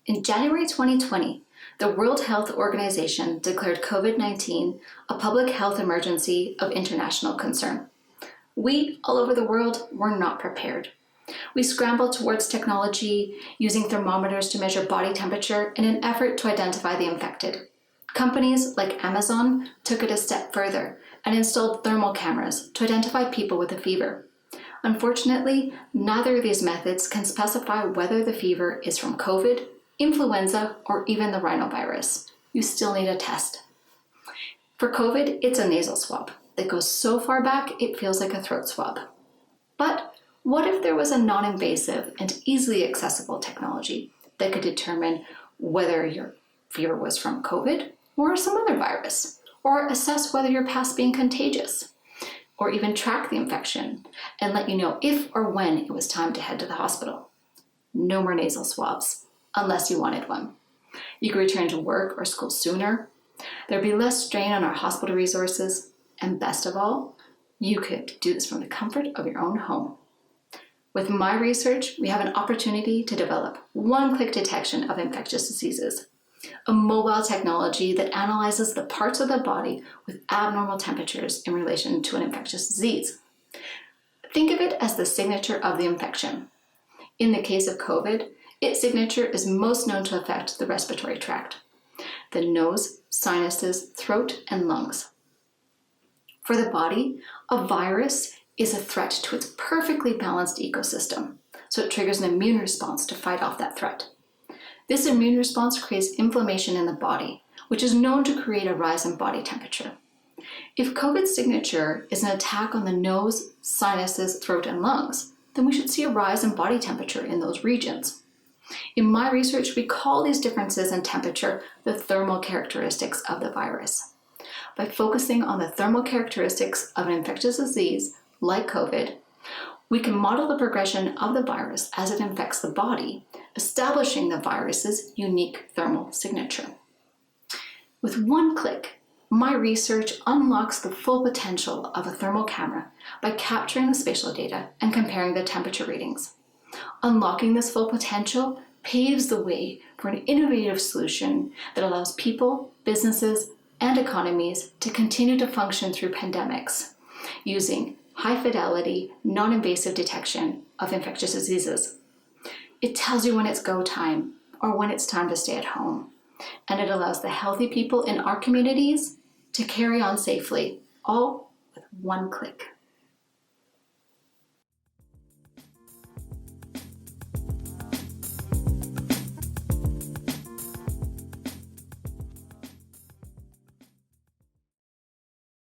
In January 2020, the World Health Organization declared COVID-19 a public health emergency of international concern. We, all over the world, were not prepared. We scrambled towards technology using thermometers to measure body temperature in an effort to identify the infected. Companies like Amazon took it a step further and installed thermal cameras to identify people with a fever. Unfortunately, neither of these methods can specify whether the fever is from COVID, influenza, or even the rhinovirus. You still need a test. For COVID, it's a nasal swab that goes so far back it feels like a throat swab. But what if there was a non-invasive and easily accessible technology that could determine whether your fever was from COVID or some other virus, or assess whether you're past being contagious, or even track the infection and let you know if or when it was time to head to the hospital? No more nasal swabs, unless you wanted one. You could return to work or school sooner. There'd be less strain on our hospital resources, and best of all, you could do this from the comfort of your own home. With my research, we have an opportunity to develop one-click detection of infectious diseases, a mobile technology that analyzes the parts of the body with abnormal temperatures in relation to an infectious disease. Think of it as the signature of the infection. In the case of COVID, its signature is most known to affect the respiratory tract, the nose, sinuses, throat, and lungs. For the body, a virus is a threat to its perfectly balanced ecosystem, so it triggers an immune response to fight off that threat. This immune response creates inflammation in the body, which is known to create a rise in body temperature. If COVID's signature is an attack on the nose, sinuses, throat, and lungs, then we should see a rise in body temperature in those regions. In my research, we call these differences in temperature the thermal characteristics of the virus. By focusing on the thermal characteristics of an infectious disease like COVID, we can model the progression of the virus as it infects the body, establishing the virus's unique thermal signature. With one click, my research unlocks the full potential of a thermal camera by capturing the spatial data and comparing the temperature readings. Unlocking this full potential paves the way for an innovative solution that allows people, businesses, and economies to continue to function through pandemics using high-fidelity, non-invasive detection of infectious diseases. It tells you when it's go time or when it's time to stay at home, and it allows the healthy people in our communities to carry on safely, all with one click.